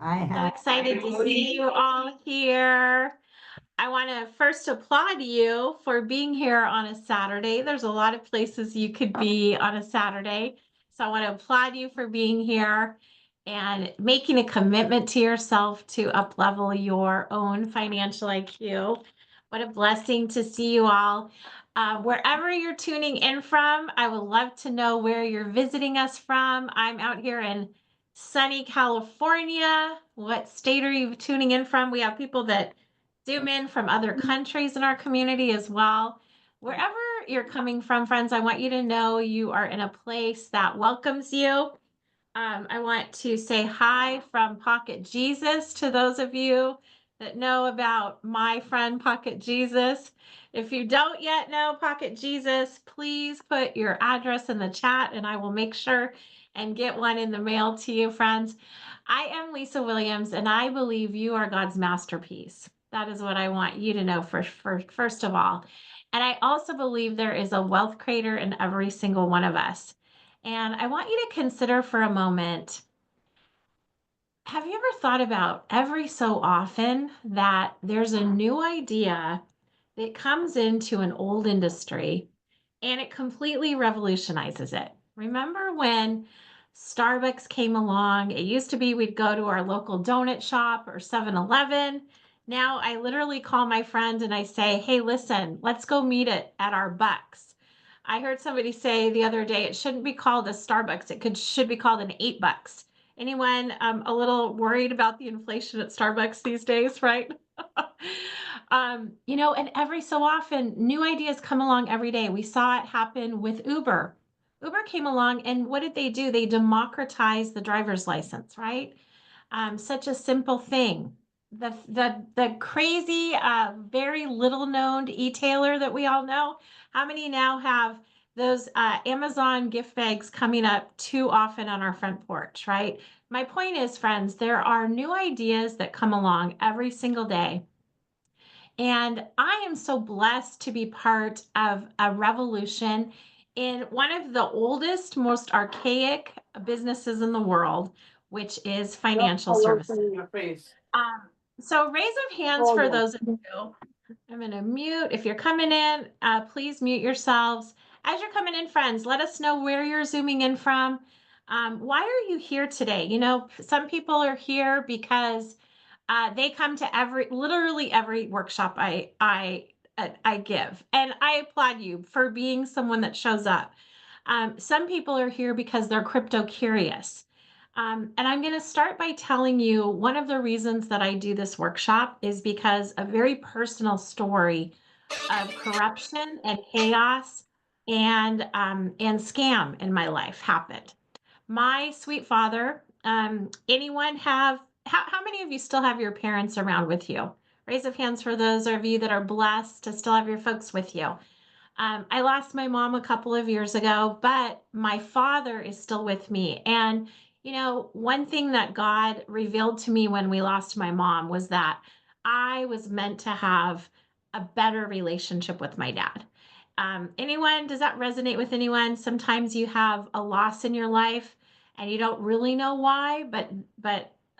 So excited to see you all here. I want to first applaud you for being here on a Saturday. There's a lot of places you could be on a Saturday. So I want to applaud you for being here and making a commitment to yourself to uplevel your own financial IQ. What a blessing to see you all. Wherever you're tuning in from, I would love to know where you're visiting us from. I'm out here in sunny California. What state are you tuning in from? We have people that zoom in from other countries in our community as well. Wherever you're coming from, friends, I want you to know you are in a place that welcomes you. I want to say hi from Pocket Jesus to those of you that know about my friend Pocket Jesus. If you don't yet know Pocket Jesus, please put your address in the chat and I will make sure and get one in the mail to you, friends. I am Lisa Williams and I believe you are God's masterpiece. That is what I want you to know first of all. And I also believe there is a wealth creator in every single one of us. And I want you to consider for a moment, have you ever thought about every so often that there's a new idea that comes into an old industry and it completely revolutionizes it? Remember when Starbucks came along? It used to be we'd go to our local donut shop or 7-Eleven. Now I literally call my friend and I say, hey, listen, let's go meet it at our Bucks. I heard somebody say the other day it shouldn't be called a Starbucks. Should be called an $8. Anyone a little worried about the inflation at Starbucks these days, right? And every so often new ideas come along every day. We saw it happen with Uber. Uber came along and what did they do? They democratized the driver's license, right? Such a simple thing. The crazy, very little known e-tailer that we all know. How many now have those Amazon gift bags coming up too often on our front porch, right? My point is, friends, there are new ideas that come along every single day. And I am so blessed to be part of a revolution in one of the oldest, most archaic businesses in the world, which is financial services. Um, so raise of hands for those of you. I'm going to mute. If you're coming in, please mute yourselves. As you're coming in, friends, let us know where you're zooming in from. Why are you here today? Some people are here because they come to literally every workshop I give, and I applaud you for being someone that shows up. Some people are here because they're crypto curious. And I'm going to start by telling you one of the reasons that I do this workshop is because a very personal story of corruption and chaos and scam in my life happened. My sweet father, anyone have, how many of you still have your parents around with you? Raise of hands for those of you that are blessed to still have your folks with you. I lost my mom a couple of years ago, but my father is still with me. And, one thing that God revealed to me when we lost my mom was that I was meant to have a better relationship with my dad. Does that resonate with anyone? Sometimes you have a loss in your life and you don't really know why, but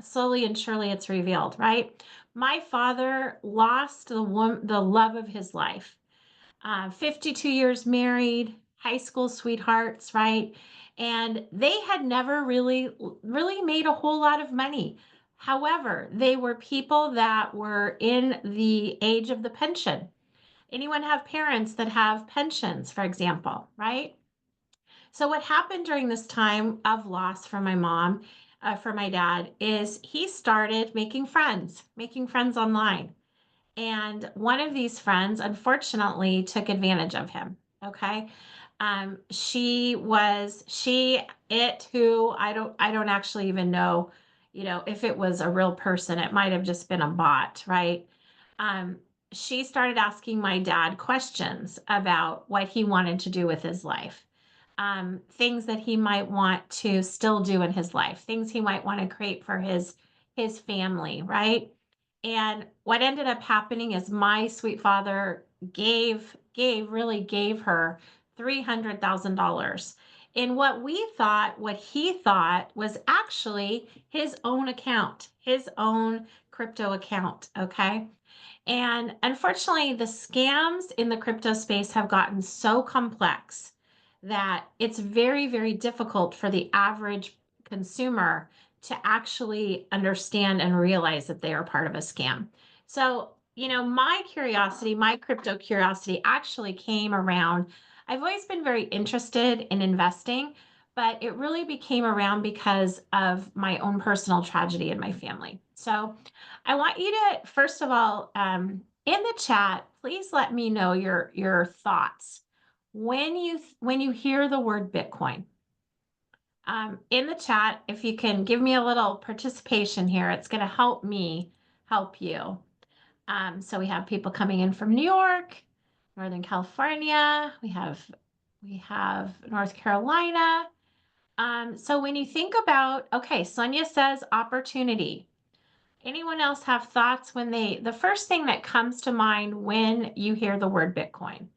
slowly and surely it's revealed, right? My father lost the love of his life. 52 years married, high school sweethearts, right? And they had never really made a whole lot of money. However, they were people that were in the age of the pension. Anyone have parents that have pensions, for example, right? So what happened during this time of loss for my mom, for my dad, is he started making friends online. And one of these friends, unfortunately, took advantage of him. Okay. Who I don't actually even know, if it was a real person. It might have just been a bot, right? Um, she started asking my dad questions about what he wanted to do with his life, things that he might want to still do in his life, things he might want to create for his family, right? And what ended up happening is my sweet father really gave her $300,000 in what he thought was actually his own account, his own crypto account. Okay. And unfortunately, the scams in the crypto space have gotten so complex that it's very, very difficult for the average consumer to actually understand and realize that they are part of a scam. So, my curiosity, my crypto curiosity actually came around. I've always been very interested in investing, but it really became around because of my own personal tragedy in my family. So, I want you to, first of all, in the chat, please let me know your thoughts when you hear the word Bitcoin. In the chat, if you can give me a little participation here, it's going to help me help you. So we have people coming in from New York, Northern California. We have North Carolina. So when you think about, okay, Sonia says opportunity. Anyone else have thoughts when the first thing that comes to mind when you hear the word Bitcoin?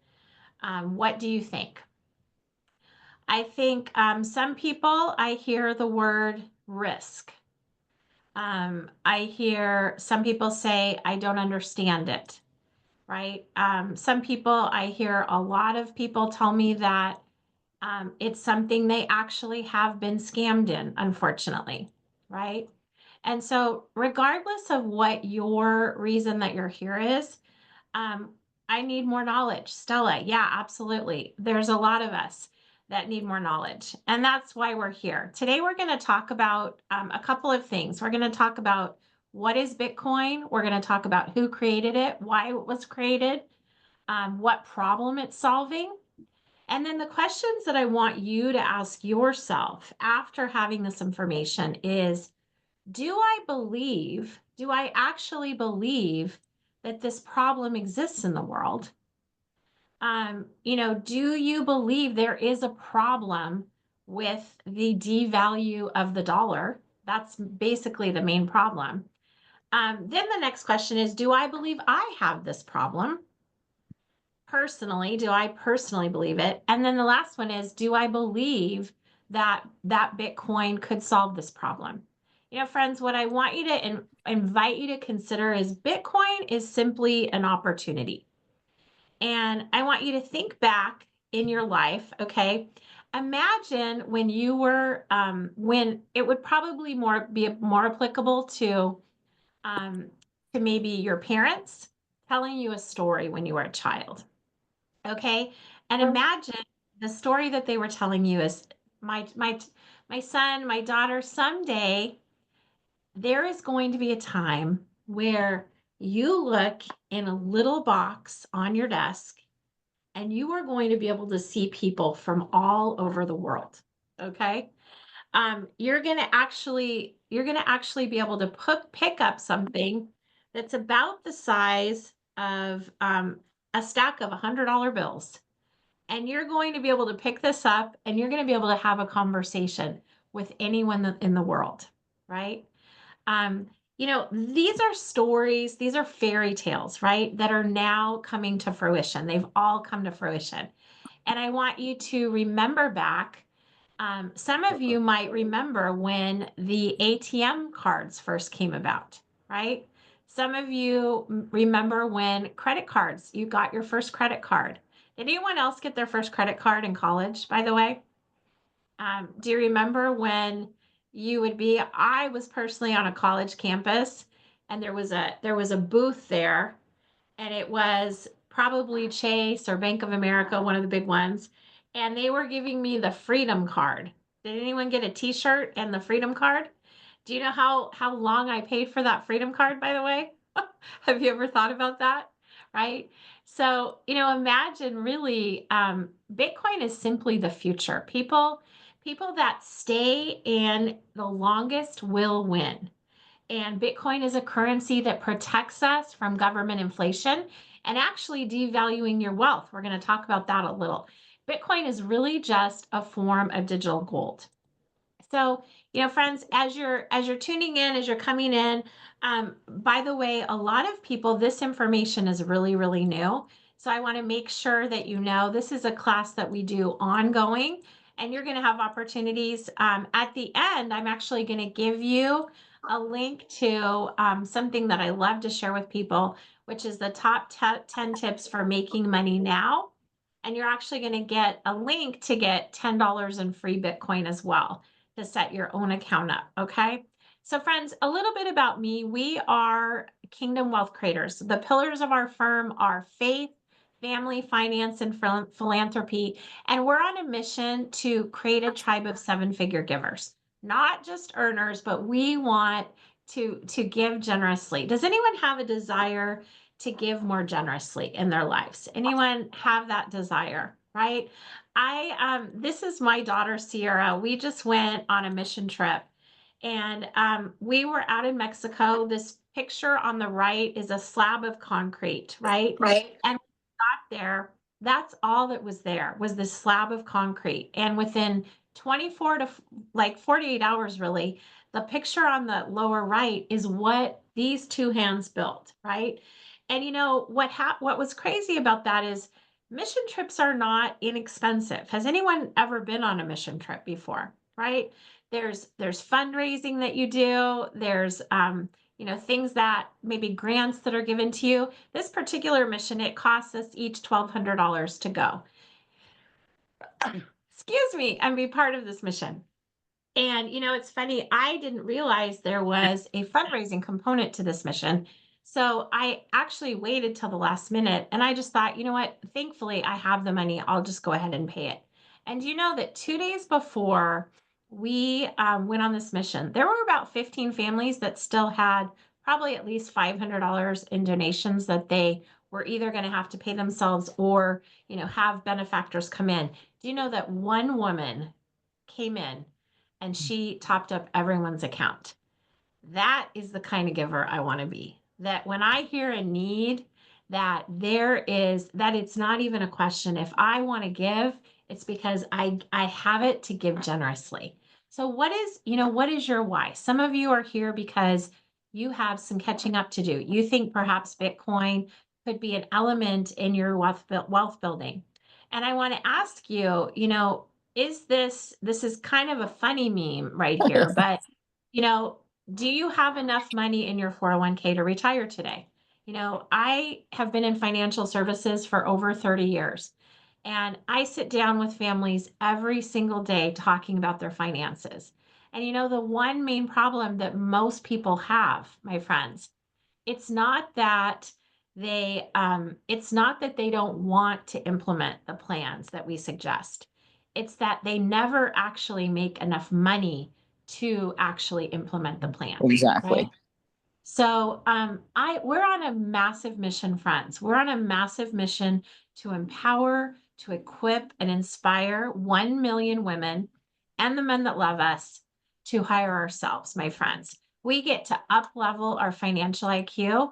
What do you think? I think some people, I hear the word risk. I hear some people say, I don't understand it, right? Some people, I hear a lot of people tell me that it's something they actually have been scammed in, unfortunately, right? And so, regardless of what your reason that you're here is, um, I need more knowledge. Stella, yeah, absolutely. There's a lot of us that need more knowledge. And that's why we're here. Today, we're going to talk about a couple of things. We're going to talk about what is Bitcoin, we're going to talk about who created it, why it was created, what problem it's solving. And then the questions that I want you to ask yourself after having this information is, do I actually believe that this problem exists in the world? Do you believe there is a problem with the devalue of the dollar? That's basically the main problem. Then the next question is, do I believe I have this problem? Personally, do I personally believe it? And then the last one is, do I believe that Bitcoin could solve this problem? Friends, what I want you to invite you to consider is Bitcoin is simply an opportunity. And I want you to think back in your life, okay? Imagine when you were, when it would probably be more applicable um, to maybe your parents telling you a story when you were a child. Okay. And imagine the story that they were telling you is my son, my daughter, someday there is going to be a time where you look in a little box on your desk and you are going to be able to see people from all over the world. Okay. You're going to actually be able to pick up something that's about the size of a stack of $100 bills, and you're going to be able to pick this up and you're going to be able to have a conversation with anyone in the world, right? These are stories, these are fairy tales, right? That are now coming to fruition. They've all come to fruition. And I want you to remember back. Some of you might remember when the ATM cards first came about, right? Some of you remember when credit cards, you got your first credit card. Did anyone else get their first credit card in college, by the way? Do you remember when I was personally on a college campus and there was a booth there, and it was probably Chase or Bank of America, one of the big ones, and they were giving me the Freedom Card. Did anyone get a T-shirt and the Freedom Card? Do you know how long I paid for that Freedom Card, by the way? Have you ever thought about that? Right? So, imagine really, Bitcoin is simply the future. People that stay in the longest will win. And Bitcoin is a currency that protects us from government inflation and actually devaluing your wealth. We're going to talk about that a little. Bitcoin is really just a form of digital gold. So, friends, as you're tuning in, as you're coming in, by the way, a lot of people, this information is really, really new. So I want to make sure that this is a class that we do ongoing. and you're going to have opportunities. At the end, I'm actually going to give you a link to something that I love to share with people, which is the top 10 tips for making money now. And you're actually going to get a link to get $10 in free Bitcoin as well to set your own account up. Okay. So, friends, a little bit about me. We are Kingdom Wealth Creators. The pillars of our firm are faith, family, finance, and philanthropy. And we're on a mission to create a tribe of seven-figure givers, not just earners, but we want to give generously. Does anyone have a desire to give more generously in their lives? Anyone have that desire, right? This is my daughter Sierra. We just went on a mission trip, and we were out in Mexico. This picture on the right is a slab of concrete, right? Right. And there, that's all that was there, was this slab of concrete. And within 24 to like 48 hours, really, the picture on the lower right is what these two hands built, right? And what was crazy about that is mission trips are not inexpensive. Has anyone ever been on a mission trip before? Right? There's fundraising that you do. There's things that maybe grants that are given to you. This particular mission, it costs us each $1,200 to go. Excuse me, and be part of this mission. And it's funny, I didn't realize there was a fundraising component to this mission. So I actually waited till the last minute, and I just thought, you know what? Thankfully, I have the money. I'll just go ahead and pay it. And you know that 2 days before we went on this mission, there were about 15 families that still had probably at least $500 in donations that they were either going to have to pay themselves or, have benefactors come in. Do you know that one woman came in and she topped up everyone's account? That is the kind of giver I want to be. That when I hear a need, that it's not even a question. If I want to give, it's because I have it to give generously. So what is your why? Some of you are here because you have some catching up to do. You think perhaps Bitcoin could be an element in your wealth building. And I want to ask you, is this is kind of a funny meme right here, but you know, do you have enough money in your 401k to retire today? I have been in financial services for over 30 years, and I sit down with families every single day talking about their finances. And the one main problem that most people have, my friends, it's not that it's not that they don't want to implement the plans that we suggest. It's that they never actually make enough money to actually implement the plan, right? Exactly. So we're on a massive mission, friends. We're on a massive mission to empower, to equip, and inspire 1 million women and the men that love us to hire ourselves, my friends. We get to up level our financial IQ,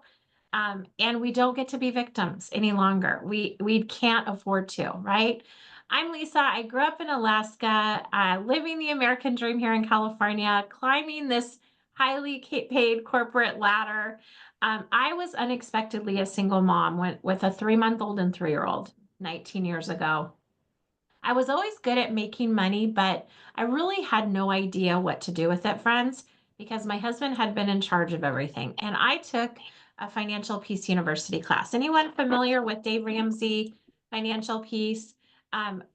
and we don't get to be victims any longer. We can't afford to, right? I'm Lisa. I grew up in Alaska, living the American dream here in California, climbing this highly paid corporate ladder. I was unexpectedly a single mom with a 3-month-old and 3-year-old 19 years ago. I was always good at making money, but I really had no idea what to do with it, friends, because my husband had been in charge of everything. And I took a Financial Peace University class. Anyone familiar with Dave Ramsey, Financial Peace?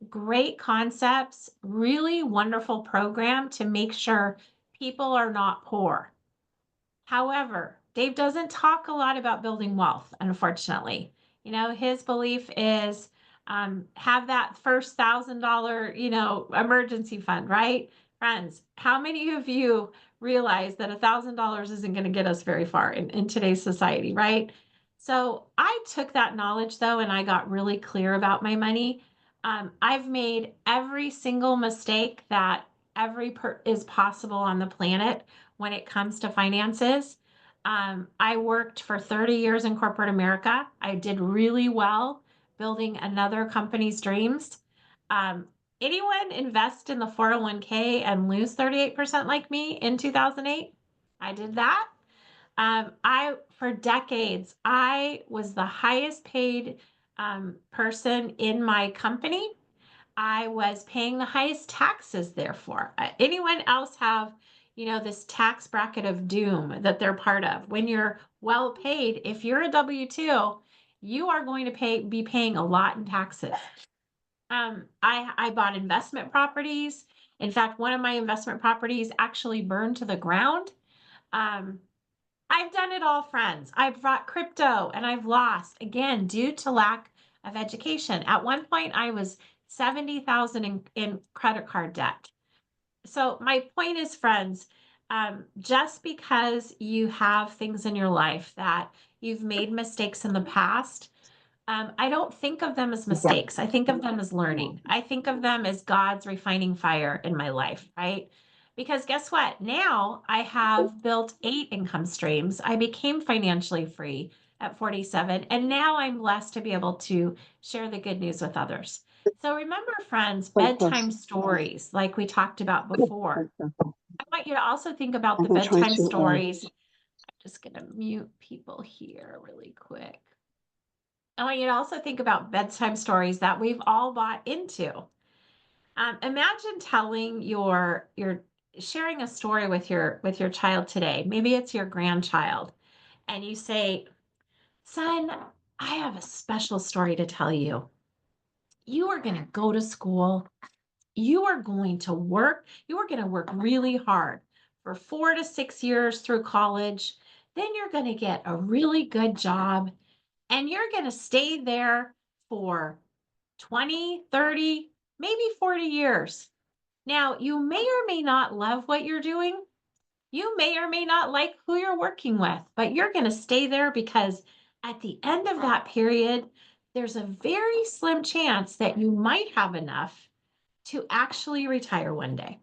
Great concepts, really wonderful program to make sure people are not poor. However, Dave doesn't talk a lot about building wealth, unfortunately. His belief is have that first $1,000, emergency fund, right? Friends, how many of you realize that $1,000 isn't going to get us very far in today's society, right? So I took that knowledge though, and I got really clear about my money. I've made every single mistake that is possible on the planet when it comes to finances. I worked for 30 years in corporate America. I did really well building another company's dreams. Um, Anyone invest in the 401k and lose 38% like me in 2008? I did that. For decades, I was the highest paid person in my company. I was paying the highest taxes therefore. Anyone else have, this tax bracket of doom that they're part of? When you're well paid, if you're a W-2, you are going to be paying a lot in taxes. I bought investment properties. In fact, one of my investment properties actually burned to the ground. Um, I've done it all, friends. I've bought crypto and I've lost again due to lack of education. At one point, I was 70,000 in credit card debt. So my point is, friends, just because you have things in your life that you've made mistakes in the past, I don't think of them as mistakes. I think of them as learning. I think of them as God's refining fire in my life, right? Because guess what? Now I have built 8 income streams. I became financially free at 47, and now I'm blessed to be able to share the good news with others. So remember, friends, bedtime stories, like we talked about before. I want you to also think about the bedtime stories. I'm just going to mute people here really quick. I want you to also think about bedtime stories that we've all bought into. Imagine telling your sharing a story with your child today. Maybe it's your grandchild, and you say, "Son, I have a special story to tell you. You are going to go to school. You are going to work. You are going to work really hard for 4 to 6 years through college. Then you're going to get a really good job, and you're going to stay there for 20, 30, maybe 40 years. Now, you may or may not love what you're doing. You may or may not like who you're working with, but you're going to stay there because at the end of that period, there's a very slim chance that you might have enough to actually retire one day."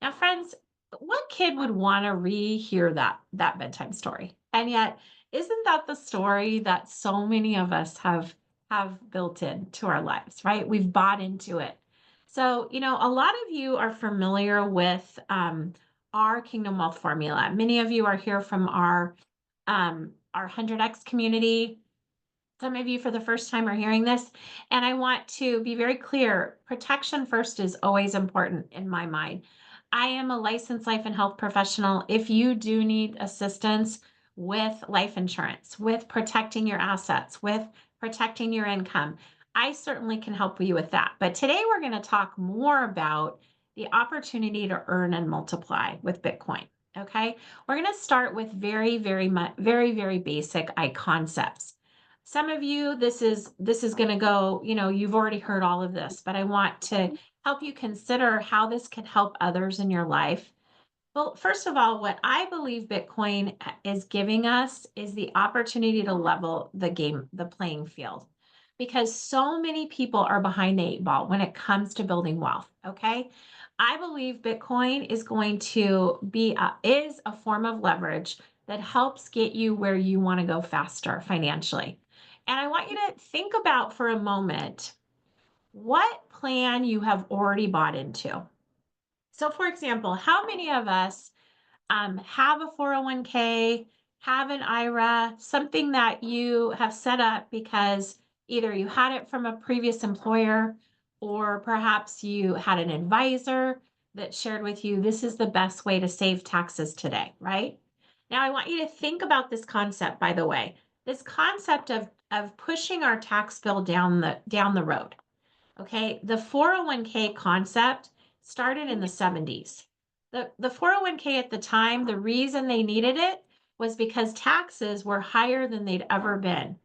Now, friends, what kid would want to rehear that bedtime story? And yet, isn't that the story that so many of us have built into our lives, right? We've bought into it. So, a lot of you are familiar with our Kingdom Wealth formula. Many of you are here from our 100X community. Some of you for the first time are hearing this, and I want to be very clear. Protection first is always important in my mind. I am a licensed life and health professional. If you do need assistance with life insurance, with protecting your assets, with protecting your income, I certainly can help you with that. But today we're going to talk more about the opportunity to earn and multiply with Bitcoin. Okay. We're going to start with very basic concepts. Some of you, this is going to go, you've already heard all of this, but I want to help you consider how this can help others in your life. Well, first of all, what I believe Bitcoin is giving us is the opportunity to level the playing field, because so many people are behind the 8 ball when it comes to building wealth. Okay. I believe Bitcoin is going to is a form of leverage that helps get you where you want to go faster financially. And I want you to think about for a moment what plan you have already bought into. So, for example, how many of us have a 401k, have an IRA, something that you have set up because either you had it from a previous employer, or perhaps you had an advisor that shared with you this is the best way to save taxes today, right? Now, I want you to think about this concept, by the way, this concept of pushing our tax bill down the road. Okay, the 401k concept started in the 70s. The 401k at the time, the reason they needed it was because taxes were higher than they'd ever been.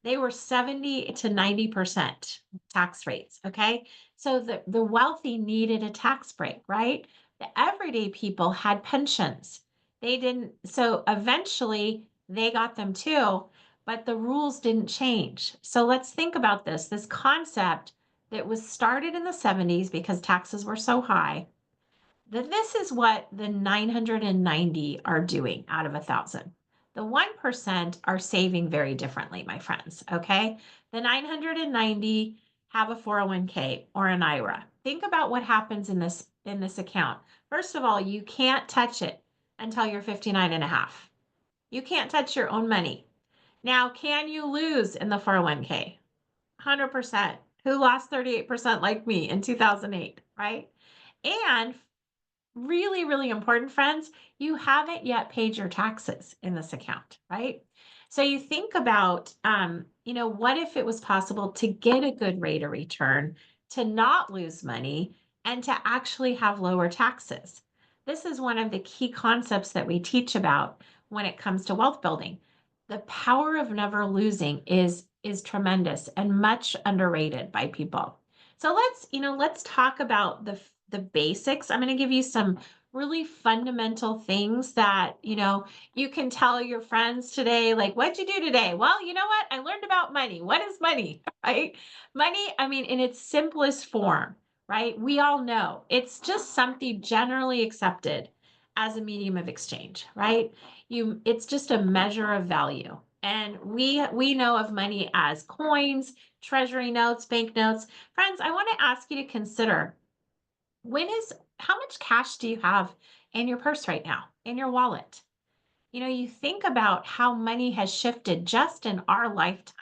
They were 70 to 90% tax rates. Okay, so the wealthy needed a tax break, right? The everyday people had pensions. They didn't, so eventually they got them too, but the rules didn't change. So let's think about this concept that was started in the 70s because taxes were so high, that this is what the 990 are doing out of 1,000. The 1% are saving very differently, my friends. Okay. The 990 have a 401k or an IRA. Think about what happens in this account. First of all, you can't touch it until you're 59 and a half. You can't touch your own money. Now, can you lose in the 401k? 100%. who lost 38% like me in 2008, right? And really, really important, friends, you haven't yet paid your taxes in this account, right? So you think about, what if it was possible to get a good rate of return, to not lose money, and to actually have lower taxes? This is one of the key concepts that we teach about when it comes to wealth building. The power of never losing is tremendous and much underrated by people. So let's talk about the basics. I'm going to give you some really fundamental things that, you can tell your friends today, like, what'd you do today? Well, you know what? I learned about money. What is money? Right? Money, I mean, in its simplest form, right? We all know it's just something generally accepted as a medium of exchange, right? It's just a measure of value. And we know of money as coins, treasury notes, bank notes. Friends, I want to ask you to consider, when is how much cash do you have in your purse right now, in your wallet? You think about how money has shifted just in our lifetime,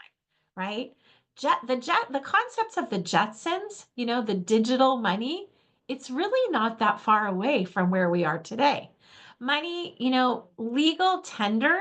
right? The concepts of the Jetsons, the digital money, it's really not that far away from where we are today. Money, legal tender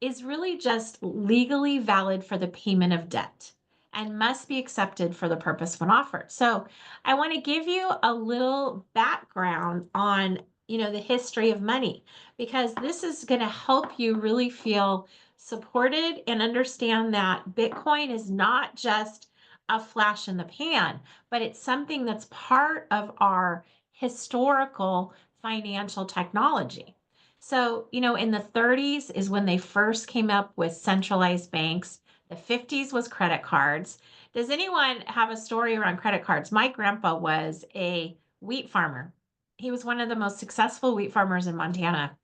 is really just legally valid for the payment of debt and must be accepted for the purpose when offered. So, I want to give you a little background on, the history of money, because this is going to help you really feel supported and understand that Bitcoin is not just a flash in the pan, but it's something that's part of our historical financial technology. So, in the 30s is when they first came up with centralized banks. The 50s was credit cards. Does anyone have a story around credit cards? My grandpa was a wheat farmer. He was one of the most successful wheat farmers in Montana.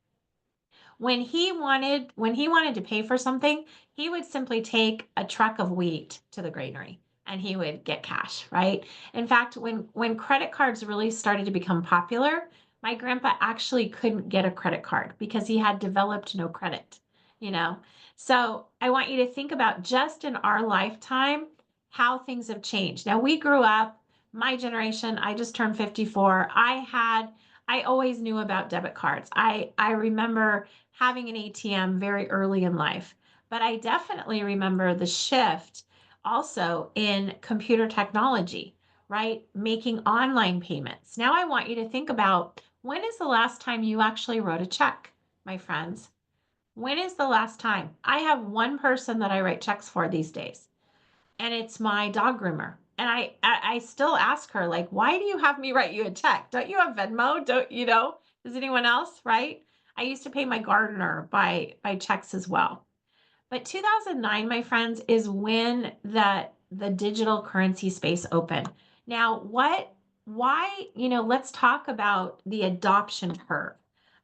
When he wanted to pay for something, he would simply take a truck of wheat to the granary and he would get cash, right? In fact, when credit cards really started to become popular, my grandpa actually couldn't get a credit card because he had developed no credit, you know. So, I want you to think about, just in our lifetime, how things have changed. Now, we grew up, my generation, I just turned 54. I always knew about debit cards. I remember having an ATM very early in life. But I definitely remember the shift also in computer technology, right? Making online payments. Now I want you to think about, when is the last time you actually wrote a check, my friends? When is the last time? I have one person that I write checks for these days, and it's my dog groomer. And I still ask her, like, why do you have me write you a check? Don't you have Venmo? Don't you know? Does anyone else, right? I used to pay my gardener by checks as well. But 2009, my friends, is when the digital currency space opened. Now, why, let's talk about the adoption curve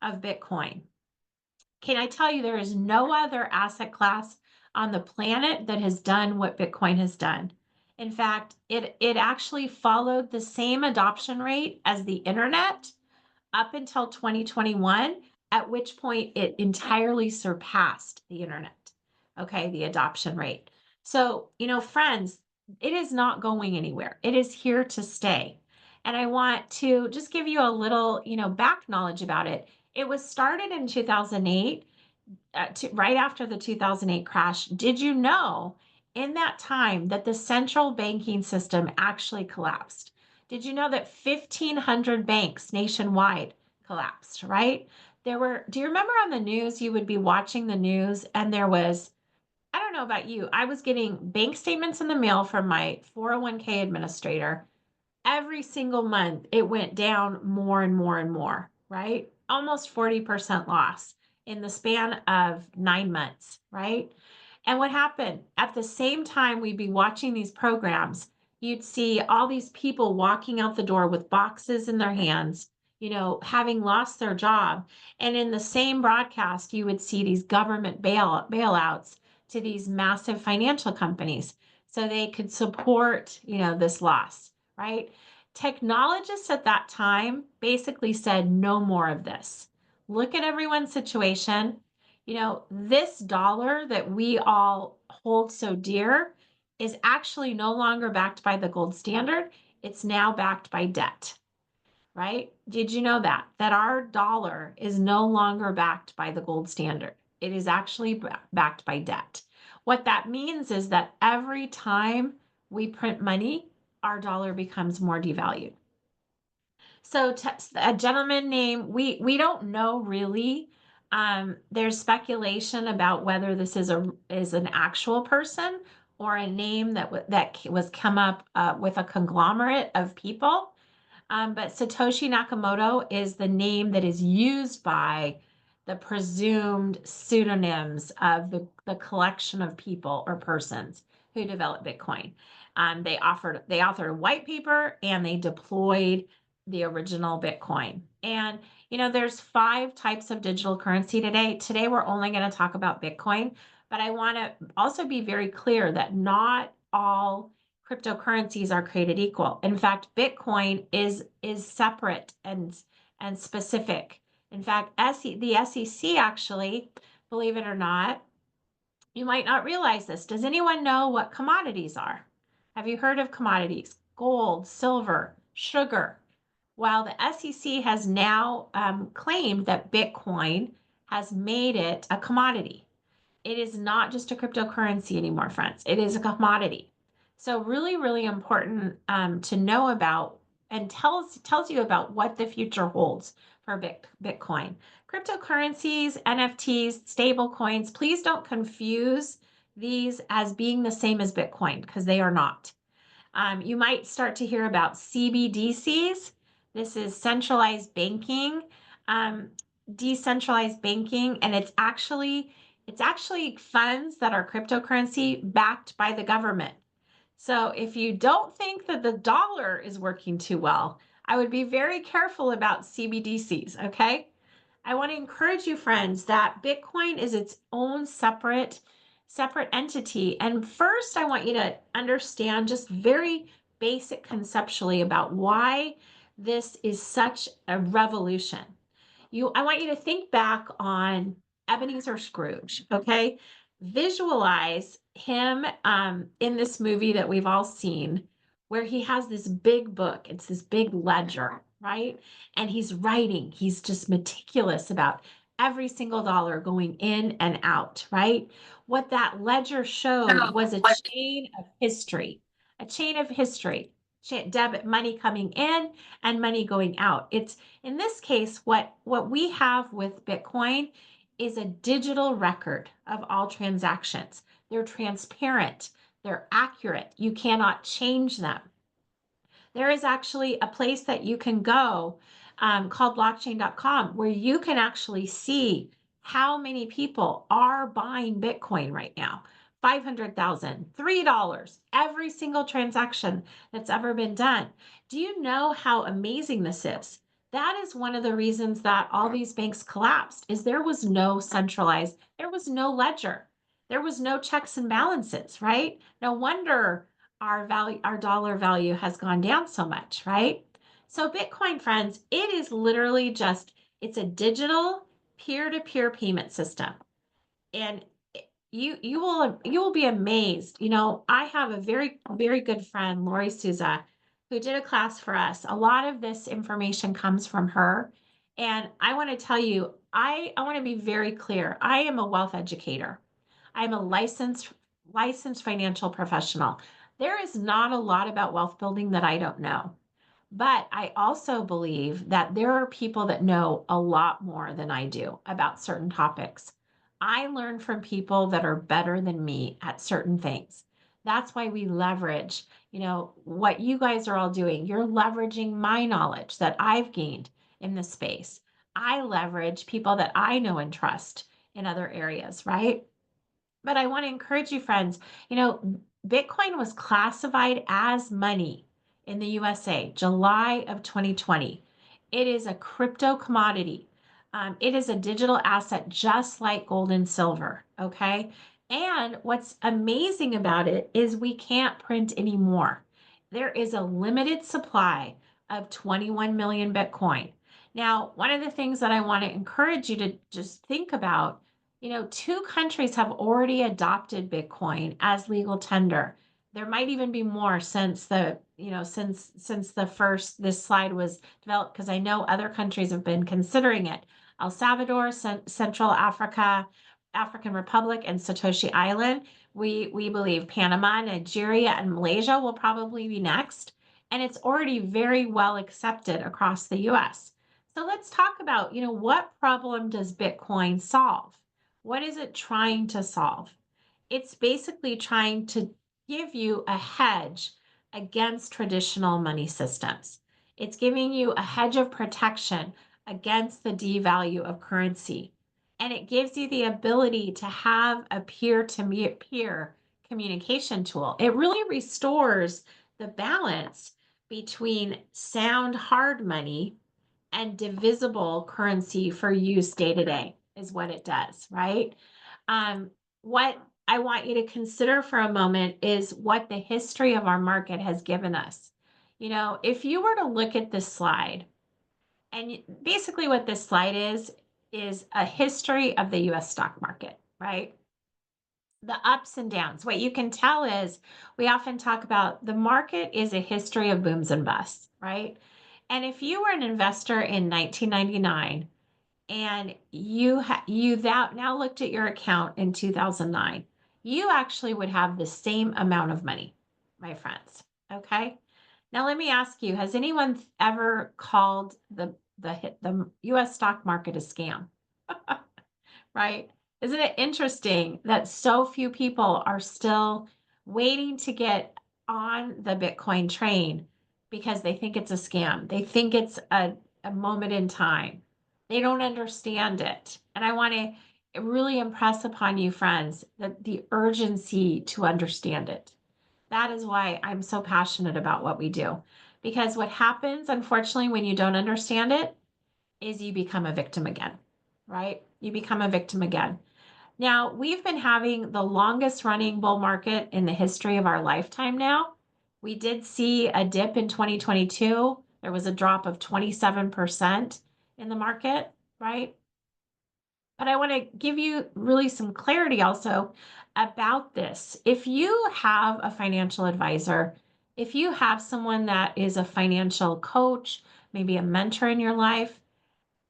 of Bitcoin. Can I tell you, there is no other asset class on the planet that has done what Bitcoin has done. In fact, it actually followed the same adoption rate as the internet up until 2021, at which point it entirely surpassed the internet. Okay, the adoption rate. So, friends, it is not going anywhere. It is here to stay. And I want to just give you a little, back knowledge about it. It was started in 2008, right after the 2008 crash. Did you know, in that time, that the central banking system actually collapsed? Did you know that 1,500 banks nationwide collapsed, right? Do you remember on the news, you would be watching the news and there was, I don't know about you, I was getting bank statements in the mail from my 401k administrator. Every single month it went down more and more and more, right? Almost 40% loss in the span of 9 months, right? And what happened? At the same time we'd be watching these programs, you'd see all these people walking out the door with boxes in their hands, having lost their job. And in the same broadcast, you would see these government bailouts to these massive financial companies so they could support, this loss, right? Technologists at that time basically said, no more of this. Look at everyone's situation. This dollar that we all hold so dear is actually no longer backed by the gold standard. It's now backed by debt, right? Did you know that? That our dollar is no longer backed by the gold standard. It is actually backed by debt. What that means is that every time we print money, our dollar becomes more devalued. So a gentleman named, we don't know really. There's speculation about whether this is an actual person or a name that was come up with a conglomerate of people. But Satoshi Nakamoto is the name that is used by the presumed pseudonyms of the collection of people or persons who developed Bitcoin. They authored a white paper and they deployed the original Bitcoin. And there's 5 types of digital currency today. Today we're only going to talk about Bitcoin, but I want to also be very clear that not all cryptocurrencies are created equal. In fact, Bitcoin is separate and specific. In fact, the SEC actually, believe it or not, you might not realize this. Does anyone know what commodities are? Have you heard of commodities? Gold, silver, sugar. Well, the SEC has now claimed that Bitcoin has made it a commodity. It is not just a cryptocurrency anymore, friends. It is a commodity. So really, really important to know about, and tells you about what the future holds for Bitcoin. Cryptocurrencies, NFTs, stable coins, please don't confuse these as being the same as Bitcoin, because they are not. You might start to hear about CBDCs. This is centralized banking, um, decentralized banking, and it's actually funds that are cryptocurrency backed by the government. So if you don't think that the dollar is working too well, I would be very careful about CBDCs, okay? I want to encourage you, friends, that Bitcoin is its own separate entity. And first, I want you to understand just very basic conceptually about why this is such a revolution. I want you to think back on Ebenezer Scrooge, okay? Visualize him in this movie that we've all seen, where he has this big book. It's this big ledger, right? And he's writing. He's just meticulous about every single dollar going in and out, right? What that ledger showed was a chain of history, debit money coming in and money going out. It's in this case, what we have with Bitcoin is a digital record of all transactions. They're transparent, they're accurate. You cannot change them. There is actually a place that you can go called blockchain.com where you can actually see how many people are buying Bitcoin right now. 500,000, $3, every single transaction that's ever been done. Do you know how amazing this is? That is one of the reasons that all these banks collapsed is there was no ledger. There was no checks and balances, right? No wonder our dollar value has gone down so much, right? So Bitcoin, friends, it is literally it's a digital peer-to-peer payment system. And you will be amazed. I have a very, very good friend, Lori Souza, who did a class for us. A lot of this information comes from her. And I want to tell you, I want to be very clear. I am a wealth educator. I'm a licensed financial professional. There is not a lot about wealth building that I don't know. But I also believe that there are people that know a lot more than I do about certain topics. I learn from people that are better than me at certain things. That's why we leverage, what you guys are all doing. You're leveraging my knowledge that I've gained in this space. I leverage people that I know and trust in other areas, right? But I want to encourage you, friends, Bitcoin was classified as money in the USA, July of 2020. It is a crypto commodity. It is a digital asset just like gold and silver. Okay. And what's amazing about it is we can't print anymore. There is a limited supply of 21 million Bitcoin. Now, one of the things that I want to encourage you to just think about, 2 countries have already adopted Bitcoin as legal tender. There might even be more since since the first this slide was developed, because I know other countries have been considering it. El Salvador, Central Africa, African Republic, and Satoshi Island. We believe Panama, Nigeria, and Malaysia will probably be next, and it's already very well accepted across the US. So let's talk about, what problem does Bitcoin solve? What is it trying to solve? It's basically trying to give you a hedge against traditional money systems. It's giving you a hedge of protection against the devalue of currency. And it gives you the ability to have a peer to peer communication tool. It really restores the balance between sound hard money and divisible currency for use day to day, is what it does, right? What I want you to consider for a moment is what the history of our market has given us. If you were to look at this slide, and basically what this slide is a history of the US stock market, right? The ups and downs. What you can tell is we often talk about the market is a history of booms and busts, right? And if you were an investor in 1999 and you that now looked at your account in 2009, you actually would have the same amount of money, my friends. Okay. Now let me ask you: has anyone ever called the U.S. stock market a scam? Right? Isn't it interesting that so few people are still waiting to get on the Bitcoin train because they think it's a scam? They think it's a moment in time. They don't understand it. And I want to really impress upon you, friends, that the urgency to understand it. That is why I'm so passionate about what we do. Because what happens, unfortunately, when you don't understand it, is you become a victim again, right? You become a victim again. Now, we've been having the longest running bull market in the history of our lifetime now. We did see a dip in 2022. There was a drop of 27% in the market, right? But I want to give you really some clarity also about this. If you have a financial advisor, if you have someone that is a financial coach, maybe a mentor in your life,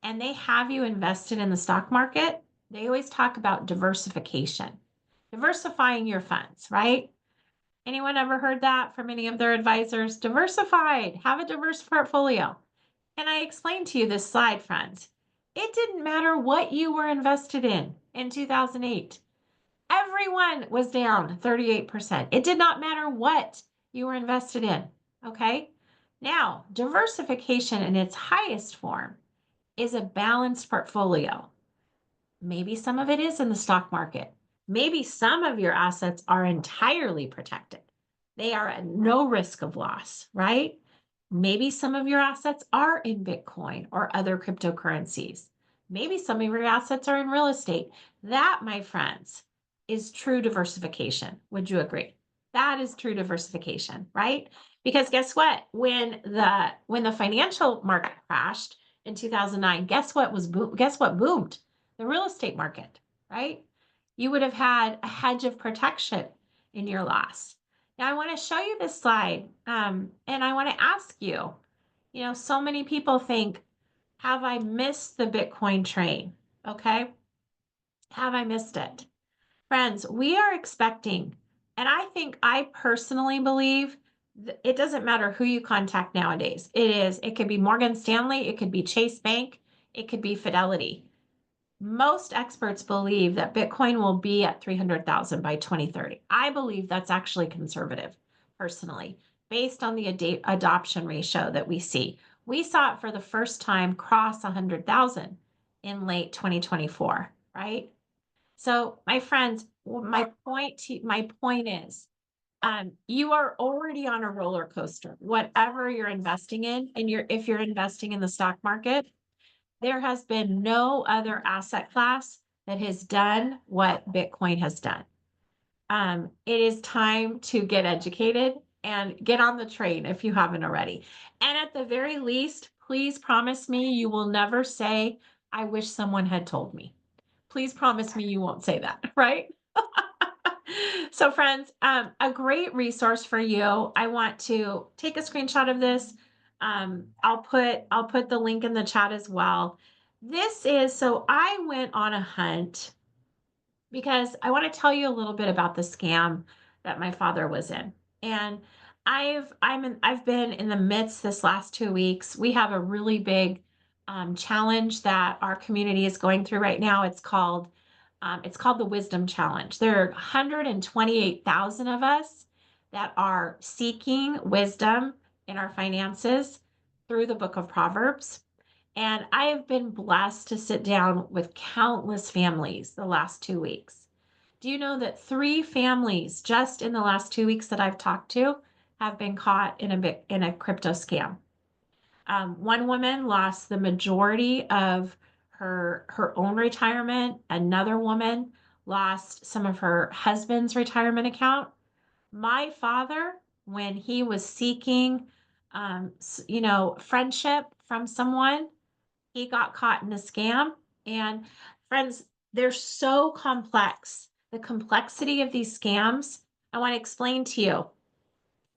and they have you invested in the stock market, they always talk about diversification, diversifying your funds, right? Anyone ever heard that from any of their advisors? Diversified, have a diverse portfolio. And I explained to you this slide, friends. It didn't matter what you were invested in 2008. Everyone was down 38%. It did not matter what you were invested in. Okay. Now, diversification in its highest form is a balanced portfolio. Maybe some of it is in the stock market. Maybe some of your assets are entirely protected. They are at no risk of loss, right? Maybe some of your assets are in Bitcoin or other cryptocurrencies. Maybe some of your assets are in real estate. That, my friends, is true diversification. Would you agree? That is true diversification, right? Because guess what? When the financial market crashed in 2009, guess what boomed? The real estate market, right? You would have had a hedge of protection in your loss. Now, I want to show you this slide, and I want to ask you, so many people think, have I missed the Bitcoin train? Okay. Have I missed it? Friends, we are expecting, and I personally believe it doesn't matter who you contact nowadays. It could be Morgan Stanley, it could be Chase Bank, it could be Fidelity. Most experts believe that Bitcoin will be at 300,000 by 2030. I believe that's actually conservative, personally, based on the adoption ratio that we see. We saw it for the first time cross 100,000 in late 2024, right? So, my friends, my point is, you are already on a roller coaster. Whatever you're investing in, and if you're investing in the stock market, there has been no other asset class that has done what Bitcoin has done. It is time to get educated and get on the train if you haven't already. And at the very least, please promise me you will never say, I wish someone had told me. Please promise me you won't say that, right? So friends, a great resource for you. I want to take a screenshot of this. I'll put the link in the chat as well. This is so I went on a hunt because I want to tell you a little bit about the scam that my father was in. And I've been in the midst this last 2 weeks. We have a really big challenge that our community is going through right now. It's called the Wisdom Challenge. There are 128,000 of us that are seeking wisdom in our finances through the book of Proverbs. And I have been blessed to sit down with countless families the last 2 weeks. Do you know that 3 families just in the last 2 weeks that I've talked to have been caught in a crypto scam? One woman lost the majority of her own retirement. Another woman lost some of her husband's retirement account. My father, when he was seeking, friendship from someone, he got caught in a scam. And friends, they're so complex. The complexity of these scams, I want to explain to you.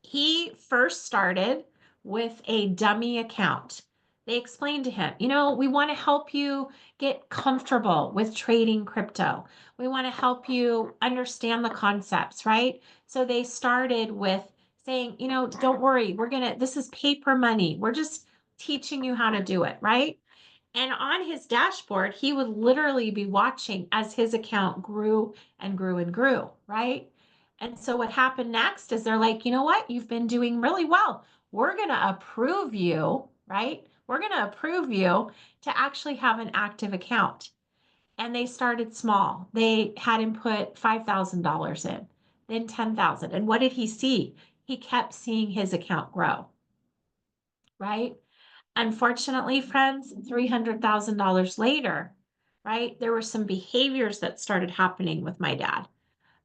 He first started with a dummy account. They explained to him, we want to help you get comfortable with trading crypto. We want to help you understand the concepts, right? So they started with saying, don't worry, this is paper money. We're just teaching you how to do it, right? And on his dashboard, he would literally be watching as his account grew and grew and grew, right? And so what happened next is they're like, you know what? You've been doing really well. We're going to approve you, right? We're going to approve you to actually have an active account. And they started small. They had him put $5,000 in, then 10,000. And what did he see? He kept seeing his account grow, right? Unfortunately, friends, $300,000 later, right, there were some behaviors that started happening with my dad.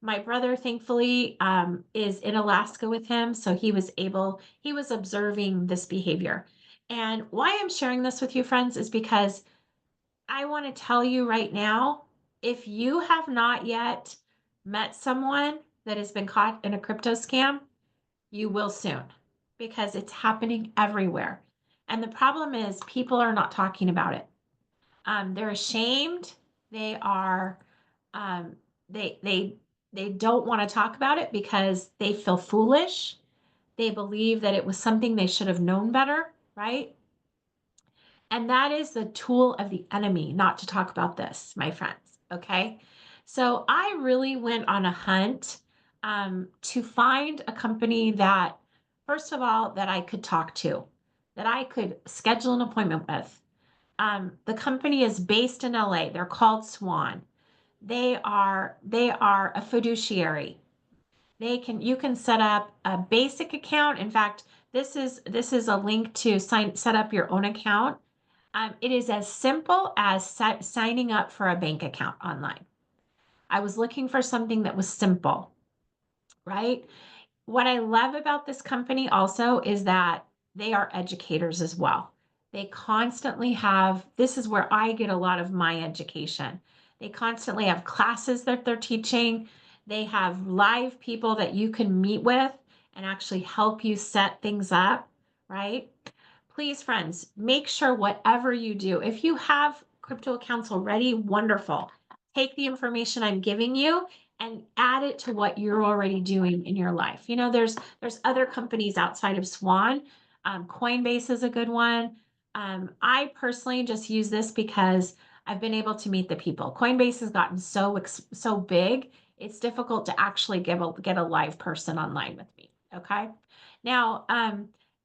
My brother, thankfully, is in Alaska with him, so he was observing this behavior. And why I'm sharing this with you, friends, is because I want to tell you right now, if you have not yet met someone that has been caught in a crypto scam, you will soon because it's happening everywhere. And the problem is people are not talking about it. They're ashamed. They are, um, they don't want to talk about it because they feel foolish. They believe that it was something they should have known better, right? And that is the tool of the enemy, not to talk about this, my friends. Okay. So I really went on a hunt to find a company that, first of all, that I could talk to, that I could schedule an appointment with. The company is based in LA. They're called Swan. They are a fiduciary. You can set up a basic account. In fact, this is a link to set up your own account. It is as simple as signing up for a bank account online. I was looking for something that was simple, right? What I love about this company also is that they are educators as well. They constantly have, this is where I get a lot of my education. They constantly have classes that they're teaching. They have live people that you can meet with and actually help you set things up, right? Please, friends, make sure whatever you do, if you have crypto accounts already, wonderful. Take the information I'm giving you and add it to what you're already doing in your life. There's other companies outside of Swan. Coinbase is a good one. I personally just use this because I've been able to meet the people. Coinbase has gotten so big, it's difficult to actually get a live person online with me. Okay. Now,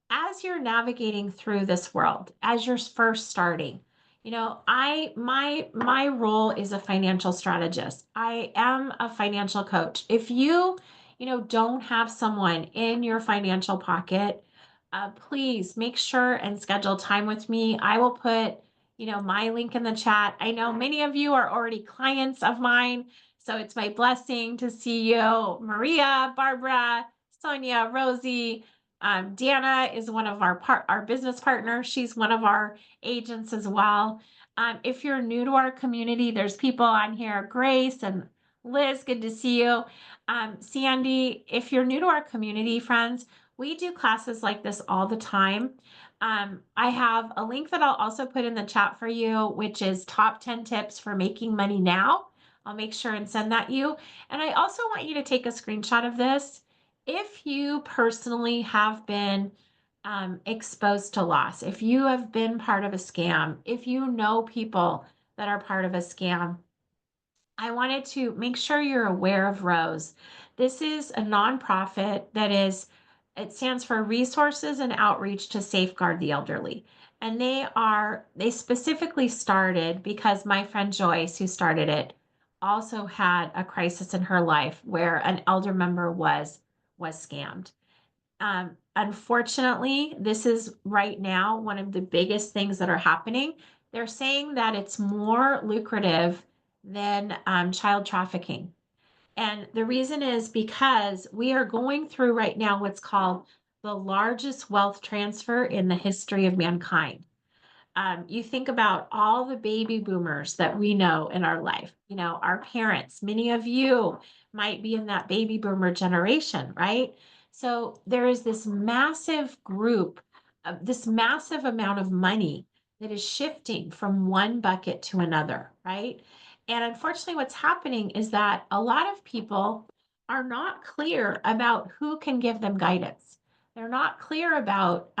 as you're navigating through this world, as you're first starting, my role is a financial strategist. I am a financial coach. If don't have someone in your financial pocket, please make sure and schedule time with me. I will put, my link in the chat. I know many of you are already clients of mine, so it's my blessing to see you, Maria, Barbara, Sonia, Rosie. Dana is one of our business partners. She's one of our agents as well. If you're new to our community, there's people on here, Grace and Liz, good to see you. Sandy, if you're new to our community, friends, we do classes like this all the time. I have a link that I'll also put in the chat for you, which is top 10 tips for making money now. I'll make sure and send that you. And I also want you to take a screenshot of this. If you personally have been exposed to loss, if you have been part of a scam, if you know people that are part of a scam, I wanted to make sure you're aware of Rose. This is a nonprofit it stands for Resources and Outreach to Safeguard the Elderly. And they specifically started because my friend Joyce, who started it, also had a crisis in her life where an elder member was scammed. Unfortunately, this is right now one of the biggest things that are happening. They're saying that it's more lucrative than child trafficking. And the reason is because we are going through right now what's called the largest wealth transfer in the history of mankind. You think about all the baby boomers that we know in our life, our parents, many of you might be in that baby boomer generation, right? So there is this massive group, this massive amount of money that is shifting from one bucket to another, right? And unfortunately, what's happening is that a lot of people are not clear about who can give them guidance. They're not clear about,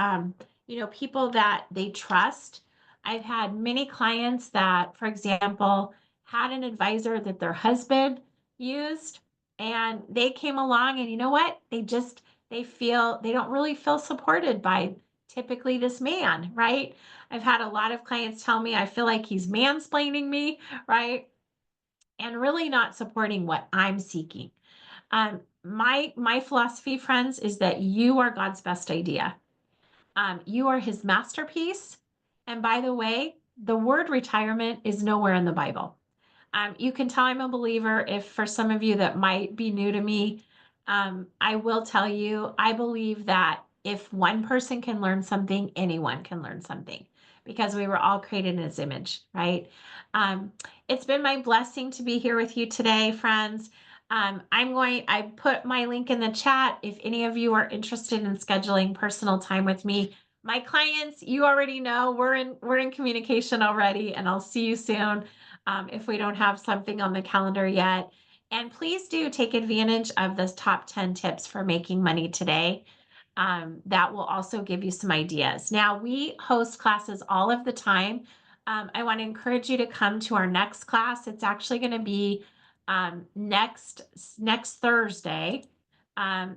people that they trust. I've had many clients that, for example, had an advisor that their husband used, and they came along, and you know what? They don't really feel supported by typically this man, right? I've had a lot of clients tell me I feel like he's mansplaining me, right? And really not supporting what I'm seeking. My philosophy, friends, is that you are God's best idea. You are his masterpiece. And by the way, the word retirement is nowhere in the Bible. You can tell I'm a believer if for some of you that might be new to me, I will tell you, I believe that if one person can learn something, anyone can learn something because we were all created in his image, right? Um, it's been my blessing to be here with you today, friends. I put my link in the chat if any of you are interested in scheduling personal time with me. My clients, you already know, we're in communication already, and I'll see you soon if we don't have something on the calendar yet. And please do take advantage of this top 10 tips for making money today. That will also give you some ideas. Now, we host classes all of the time. I want to encourage you to come to our next class. It's actually going to be next Thursday.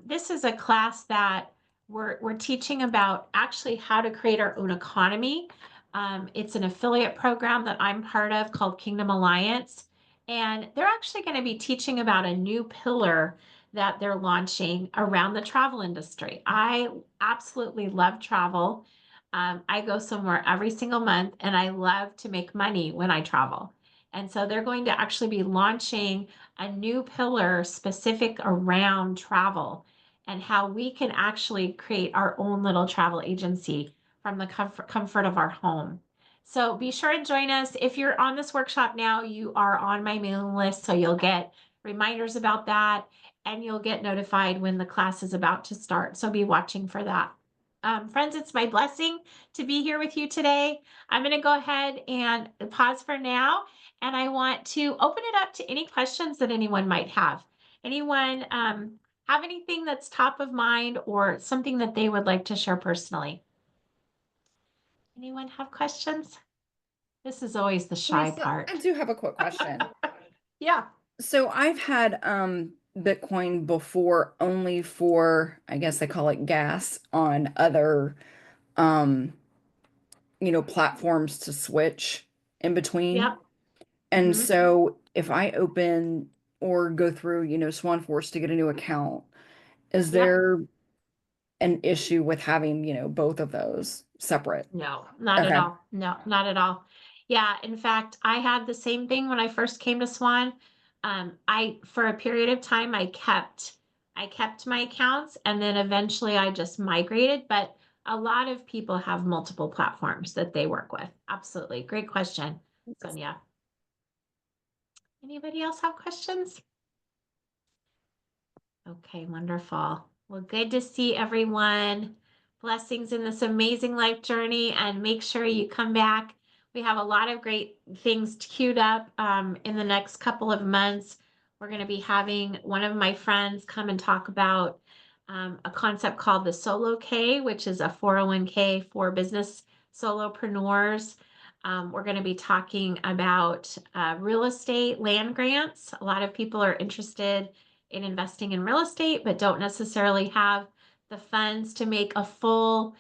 This is a class that we're teaching about actually how to create our own economy. It's an affiliate program that I'm part of called Kingdom Alliance. And they're actually going to be teaching about a new pillar that they're launching around the travel industry. I absolutely love travel. I go somewhere every single month and I love to make money when I travel. And so they're going to actually be launching a new pillar specific around travel and how we can actually create our own little travel agency from the comfort of our home. So be sure and join us. If you're on this workshop now, you are on my mailing list, so you'll get reminders about that and you'll get notified when the class is about to start. So be watching for that. Friends, it's my blessing to be here with you today. I'm going to go ahead and pause for now, and I want to open it up to any questions that anyone might have. Anyone have anything that's top of mind or something that they would like to share personally? Anyone have questions? This is always the shy Lisa, part. I do have a quick question. Yeah. So I've had Bitcoin before only for, I guess they call it gas on other um platforms to switch in between. Yep. And Hmm. so if I open or go through, Swan Force to get a new account, is Yep. there an issue with having, both of those separate? No, not at Okay. all. No, not at all. Yeah, in fact, I had the same thing when I first came to Swan. For a period of time, I kept my accounts, and then eventually I just migrated. But a lot of people have multiple platforms that they work with. Absolutely. Great question, Sonia. Anybody else have questions? Okay, wonderful. Well, good to see everyone. Blessings in this amazing life journey, and make sure you come back. We have a lot of great things queued up in the next couple of months. We're going to be having one of my friends come and talk about a concept called the Solo K, which is a 401k for business solopreneurs. We're going to be talking about real estate land grants. A lot of people are interested in investing in real estate, but don't necessarily have the funds to make a full,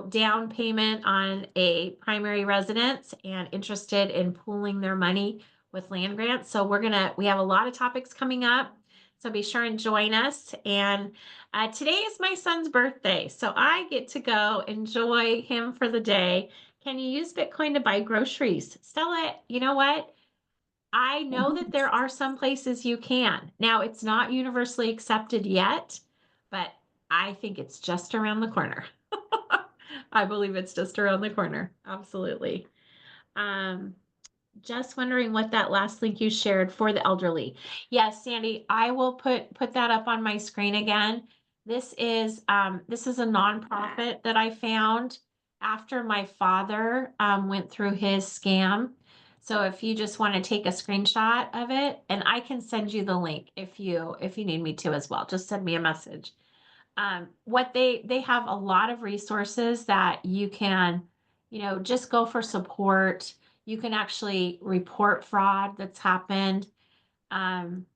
down payment on a primary residence and interested in pooling their money with land grants. So we have a lot of topics coming up. So be sure and join us. And today is my son's birthday. So I get to go enjoy him for the day. Can you use Bitcoin to buy groceries? Stella, you know what? I know that there are some places you can. Now, it's not universally accepted yet, but I think it's just around the corner. I believe it's just around the corner. Absolutely. Um, just wondering what that last link you shared for the elderly. Yes, Sandy, I will put that up on my screen again. This is a nonprofit that I found after my father went through his scam. So if you just want to take a screenshot of it, and I can send you the link if you need me to as well. Just send me a message. What they have a lot of resources that you can, just go for support. You can actually report fraud that's happened. Um,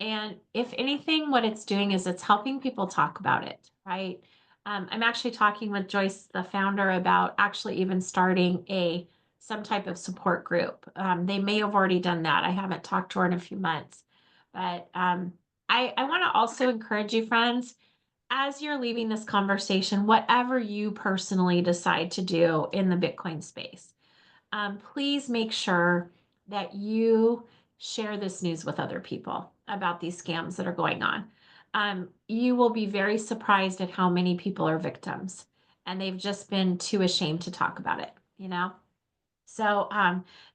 and if anything, what it's doing is it's helping people talk about it, right? I'm actually talking with Joyce, the founder, about actually even starting some type of support group. They may have already done that. I haven't talked to her in a few months, but I want to also encourage you, friends, as you're leaving this conversation, whatever you personally decide to do in the Bitcoin space, please make sure that you share this news with other people about these scams that are going on. You will be very surprised at how many people are victims, and they've just been too ashamed to talk about it. So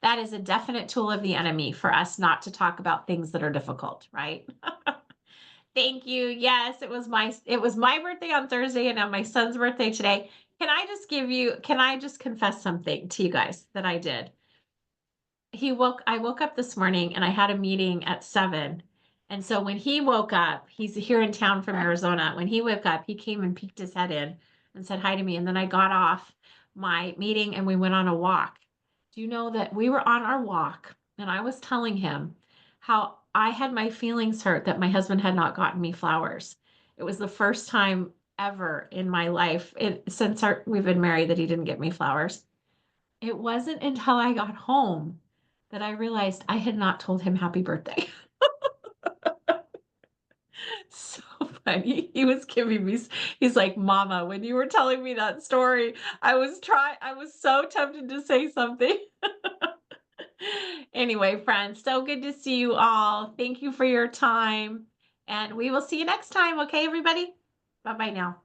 that is a definite tool of the enemy for us not to talk about things that are difficult, right? Thank you. Yes, it was my birthday on Thursday and now my son's birthday today. Can I just confess something to you guys that I did? I woke up this morning and I had a meeting at 7. And so when he woke up, he's here in town from Arizona. When he woke up, he came and peeked his head in and said hi to me. And then I got off my meeting and we went on a walk. Do you know that we were on our walk and I was telling him how I had my feelings hurt that my husband had not gotten me flowers. It was the first time ever in my life since we've been married that he didn't get me flowers. It wasn't until I got home that I realized I had not told him happy birthday. So funny. He's like, Mama, when you were telling me that story, I was so tempted to say something. Anyway, friends, so good to see you all. Thank you for your time. And we will see you next time. Okay, everybody? Bye bye now.